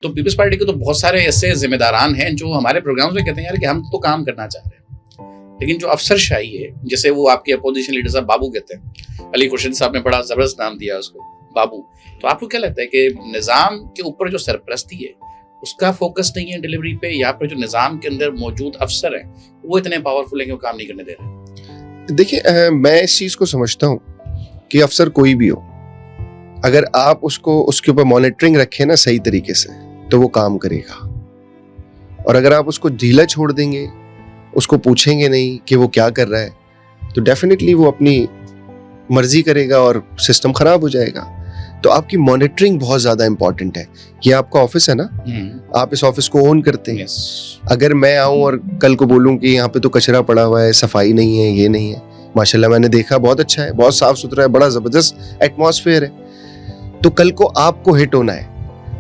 تو Peoples party کے تو بہت سارے ایسے ذمہ داران ہیں جو ہمارے پروگرامز میں کہتے ہیں یار کہ ہم تو کام کرنا چاہ رہے ہیں، لیکن جو افسر شاہی ہے، جیسے وہ آپ کے اپوزیشن لیڈر صاحب بابو کہتے ہیں، علی خورشید صاحب نے بڑا زبردست نام دیا اس کو بابو. تو آپ کو کیا لگتا ہے کہ نظام کے اوپر جو سرپرستی ہے اس کا فوکس نہیں ہے ڈلیوری پہ، یا پھر جو نظام کے اندر موجود افسر ہیں وہ اتنے پاورفل ہیں کہ وہ کام نہیں کرنے دے رہے؟ دیکھیں میں اس چیز کو سمجھتا ہوں کہ افسر کوئی بھی ہو، اگر آپ اس کے اوپر مانیٹرنگ رکھیں نا صحیح طریقے سے تو وہ کام کرے گا. اور اگر آپ اس کو ڈھیلا چھوڑ دیں گے، اس کو پوچھیں گے نہیں کہ وہ کیا کر رہا ہے، تو ڈیفینیٹلی وہ اپنی مرضی کرے گا اور سسٹم خراب ہو جائے گا. تو آپ کی مانیٹرنگ بہت زیادہ امپورٹنٹ ہے. یہ آپ کا آفس ہے نا، آپ اس آفس کو اون کرتے ہیں. اگر میں آؤں اور کل کو بولوں کہ یہاں پہ تو کچرا پڑا ہوا ہے، صفائی نہیں ہے، یہ نہیں ہے، ماشاءاللہ میں نے دیکھا بہت اچھا ہے، بہت صاف ستھرا ہے، بڑا زبردست ایٹماسفیئر ہے، تو کل کو آپ کو ہٹ ہونا ہے.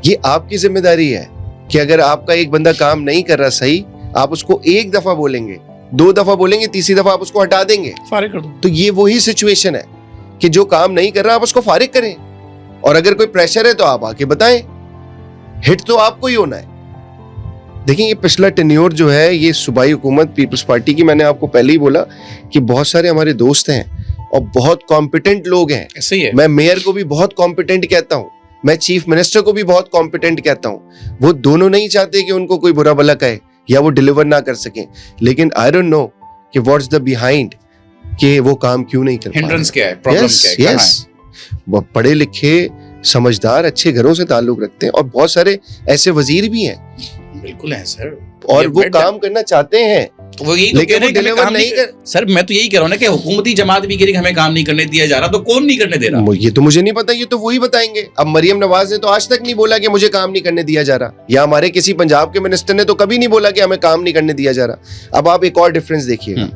یہ آپ کی ذمہ داری ہے کہ اگر آپ کا ایک بندہ کام نہیں کر رہا صحیح، آپ اس کو ایک دفعہ بولیں گے، 2 دفعہ بولیں گے، تیسری دفعہ آپ اس کو ہٹا دیں گے، فارغ کر دو. تو یہ وہی سچویشن ہے کہ جو کام نہیں کر رہا آپ اس کو فارغ کریں. اور اگر کوئی پریشر ہے تو آپ آ کے بتائیں، ہٹ تو آپ کو ہی ہونا ہے. دیکھیں یہ پچھلا ٹینیور جو ہے یہ صوبائی حکومت پیپلز پارٹی کی، میں نے آپ کو پہلے ہی بولا کہ بہت سارے ہمارے دوست ہیں اور بہت کمپیٹنٹ لوگ ہیں. ایسے ہی ہے. میں میئر کو بھی بہت کمپیٹنٹ کہتا ہوں، میں چیف منسٹر کو بھی بہت کمپیٹنٹ کہتا ہوں. وہ دونوں نہیں چاہتے کہ ان کو کوئی برا بھلا کہے یا وہ ڈیلیور نہ کر سکیں، لیکن آئی ڈونٹ نو کہ واٹس دا بیہائنڈ، کہ وہ کام کیوں نہیں کر پا رہے. ہنڈرنس کیا ہے، پرابلم کیا ہے. وہ پڑھے لکھے سمجھدار اچھے گھروں سے تعلق رکھتے ہیں اور بہت سارے ایسے وزیر بھی ہیں. بالکل ہے سر، اور وہ کام کرنا چاہتے ہیں لیکن وہ ڈیلیور نہیں کر. سر میں تو یہی کہہ رہا ہوں نا کہ حکومتی جماعت بھی کہہ رہی کہ ہمیں کام نہیں کرنے دیا جا رہا، تو کون نہیں کرنے دے رہا؟ یہ تو مجھے نہیں پتا، یہ تو وہی بتائیں گے. اب مریم نواز نے تو آج تک نہیں بولا کہ مجھے کام نہیں کرنے دیا جا رہا، یا ہمارے کسی پنجاب کے منسٹر نے تو کبھی نہیں بولا کہ ہمیں کام نہیں کرنے دیا جا رہا. اب آپ ایک اور ڈفرینس دیکھیے گا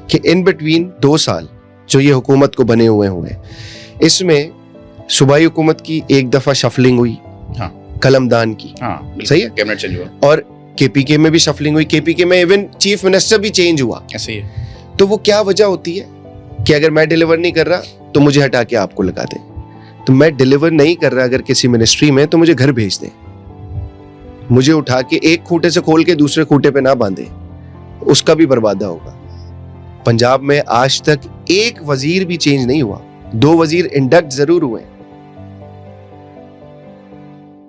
کہ ان بٹوین 2 سال جو یہ حکومت کو بنے ہوئے ہیں، اس میں صوبائی حکومت کی ایک دفعہ شفلنگ ہوئی، قلمدان کی، صحیح ہے، کیبنٹ چینج ہوا، اور کے پی کے میں بھی شفلنگ ہوئی، کے پی کے میں ایون چیف منسٹر بھی چینج ہوا. ایسے ہی ہے. تو وہ کیا وجہ ہوتی ہے کہ اگر میں ڈیلیور نہیں کر رہا تو مجھے ہٹا کے آپ کو لگا دیں. تو میں ڈیلیور نہیں کر رہا اگر کسی منسٹری میں تو مجھے گھر بھیج دیں، مجھے اٹھا کے ایک کھوٹے سے کھول کے دوسرے کھوٹے پہ نہ باندھیں، اس کا بھی بربادہ ہوگا. پنجاب میں آج تک ایک وزیر بھی چینج نہیں ہوا، 2 وزیر انڈکٹ ضرور ہوئے.